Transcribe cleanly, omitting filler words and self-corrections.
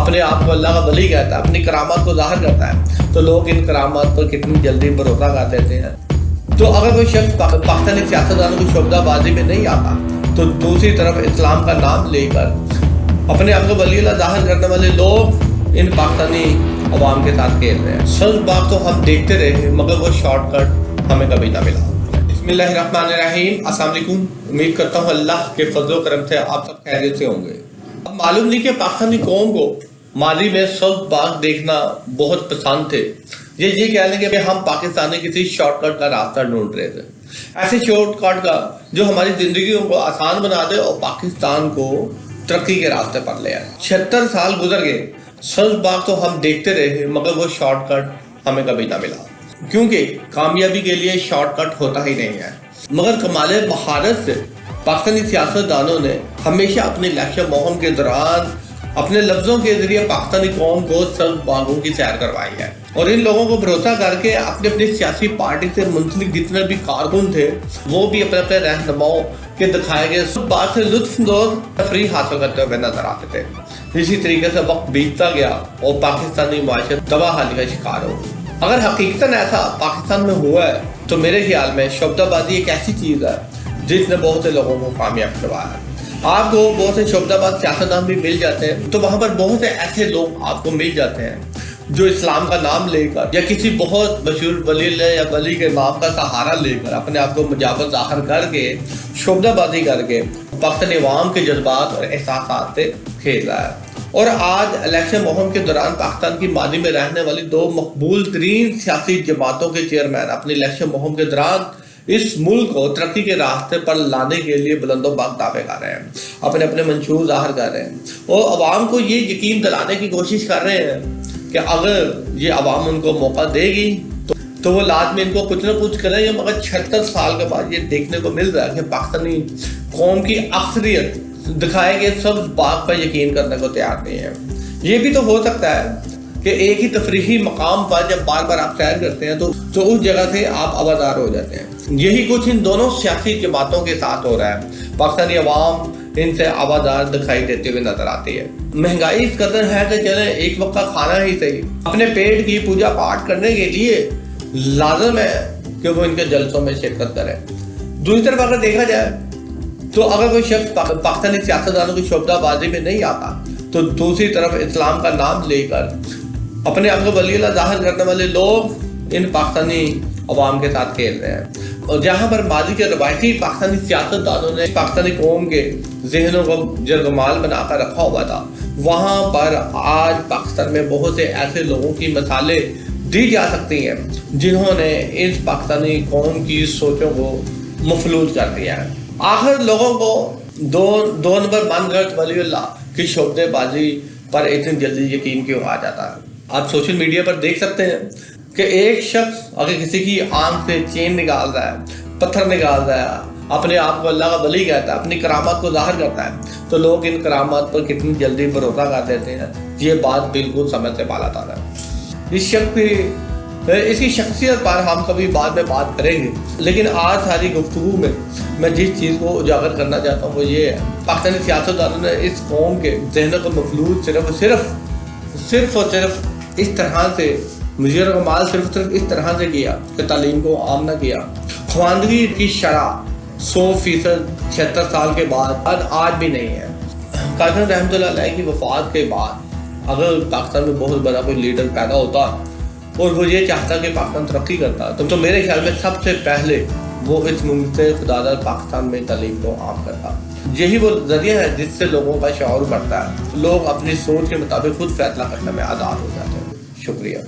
अपने आप को अल्लाह का वली कहता है, अपनी करामात को ज़ाहिर करता है, तो लोग इन करामात पर कितनी जल्दी भरोसा कर देते हैं। तो अगर कोई शख्स पाकिस्तानी सियासतदानों की शोबदाबाजी में नहीं आता, तो दूसरी तरफ इस्लाम का नाम लेकर अपने आप को वली अल्लाह ज़ाहिर करने वाले लोग इन पाकिस्तानी अवाम के साथ खेल रहे हैं। सच बात तो हम देखते रहे, मगर वो शॉर्टकट हमें कभी ना मिला। बिस्मिल्लाहिर्रहमानिर्रहीम, अस्सलाम वालेकुम। उम्मीद करता हूँ अल्लाह के फजल करम से आप सब खैरियत से होंगे। अब मालूम नहीं कि पाकिस्तानी कौम को माजी में सब बात देखना बहुत पसंद थे। ये कह लेंगे कि हम पाकिस्तानी किसी शॉर्टकट का रास्ता ढूंढ रहे थे, ऐसे शॉर्टकट का जो हमारी जिंदगी को आसान बना दे और पाकिस्तान को तरक्की के रास्ते पर ले आए। 76 साल गुजर गए, सच बात तो हम देखते रहे, मगर वो शॉर्टकट हमें कभी ना मिला, क्योंकि कामयाबी के लिए शॉर्टकट होता ही नहीं है। मगर कमाल महारत से पाकिस्तानी सियासतदानों ने हमेशा अपनी इलेक्शन मुहिम के दौरान अपने लफ्जों के जरिए पाकिस्तानी कौम को सब बागों की सैर करवाई है, और इन लोगों को भरोसा करके अपने अपनी सियासी पार्टी से मुंसलिक जितने भी कारकुन थे, वो भी अपने अपने रहनुमाओं के दिखाए गए सब बात से लुत्फानंदोज़ तफरीह हासिल करते हुए नजर आते थे। इसी तरीके से वक्त बीतता गया और पाकिस्तानी माशरत तबाहली का शिकार हो। अगर हकीकतन ऐसा पाकिस्तान में हुआ है, तो मेरे ख्याल में शोबदाबाजी एक ऐसी चीज़ है जिसने बहुत से लोगों को कामयाब करवाया है। आपको बहुत से शोबदाबाज सियासतदान भी मिल जाते हैं, तो वहाँ पर बहुत से ऐसे लोग आपको मिल जाते हैं जो इस्लाम का नाम लेकर या किसी बहुत मशहूर वली या वली के नाम का सहारा लेकर अपने आप को मुजावत ज़ाहिर करके शोबदाबाजी करके पाकिस्तानी अवाम के जज्बात और एहसास से खेल रहा है। और आज इलेक्शन मुहिम के दौरान पाकिस्तान की माजी में रहने वाली दो मकबूल तरीन सियासी जमातों के चेयरमैन अपनी इलेक्शन मुहिम के दौरान इस मुल्क को तरक्की के रास्ते पर लाने के लिए बुलंदोबाग दावे कर रहे हैं, अपने अपने मंशूर जाहिर कर रहे हैं और अवाम को ये यकीन दिलाने की कोशिश कर रहे हैं कि अगर ये अवाम उनको मौका देगी तो वो लाजमी इनको कुछ ना कुछ करेंगे। मगर 76 साल के बाद ये देखने को मिल रहा है कि पाकिस्तानी कौम की अक्सरियत दिखाए गए सब बात पर यकीन करने को तैयार नहीं है। ये भी तो हो सकता है कि एक ही तफरीही मकाम पर जब बार बार आप सैर करते हैं तो उस जगह से आप आवाज़ार हो जाते हैं। यही कुछ इन दोनों सियासी जमातों के साथ हो रहा है। पाकिस्तानी अवाम इनसे आवाज़ार दिखाई देते हुए नजर आती है। महंगाई इस कदर है कि चले एक वक्त का खाना ही सही, अपने पेट की पूजा पाठ करने के लिए लाजम है कि वो इनके जलसों में शिरकत करें। दूसरी तरफ अगर देखा जाए तो अगर कोई शख्स पाकिस्तानी सियासतदानों की शोबदाबाजी में नहीं आता, तो दूसरी तरफ इस्लाम का नाम लेकर अपने आप को वली अल्लाह ज़ाहिर करने वाले लोग इन पाकिस्तानी अवाम के साथ खेल रहे हैं। और जहाँ पर माजी के रवायती पाकिस्तानी सियासतदानों ने पाकिस्तानी कौम के जहनों को जरगमाल बनाकर रखा हुआ था, वहाँ पर आज पाकिस्तान में बहुत से ऐसे लोगों की मिसालें दी जा सकती हैं जिन्होंने इस पाकिस्तानी कौम की सोचों को मफलूज कर दिया है। आखिर लोगों को दो नंबर मनगढ़ंत वली अल्लाह की शोबदेबाजी पर इतनी जल्दी यकीन क्यों आ जाता है? आप सोशल मीडिया पर देख सकते हैं कि एक शख्स अगर किसी की आंख से चेन निकाल रहा है, पत्थर निकाल रहा है, अपने आप को अल्लाह का वली कहता है, अपनी करामात को ज़ाहिर करता है, तो लोग इन करामात पर कितनी जल्दी भरोसा कर देते हैं। ये बात बिल्कुल समझ से बाला ताला है। इसकी शख्सियत पर हम कभी बाद में बात करेंगे, लेकिन आज सारी गुफ्तगू में मैं जिस चीज़ को उजागर करना चाहता हूँ वो ये है, पाकिस्तानी सियासतदानों ने इस कौम के जहनों को मफलूज सिर्फ और सिर्फ इस तरह से मुजीर कमाल सिर्फ इस तरह से किया कि तालीम को आम ना किया। ख्वानदगी की शरह 100% 76 साल के बाद आज भी नहीं है। कासिम रहमतुल्लाह अलैह की वफात के बाद अगर पाकिस्तान में बहुत बड़ा कोई लीडर पैदा होता और वो ये चाहता कि पाकिस्तान तरक्की करता, तो मेरे ख्याल में सबसे पहले वो इस मुल्क से खुदादार पाकिस्तान में तालीम को आम करता। यही वो जरिया है जिससे लोगों का शऊर बढ़ता है, लोग अपनी सोच के मुताबिक खुद फैसला करने में आज़ाद हो जाते हैं। शुक्रिया।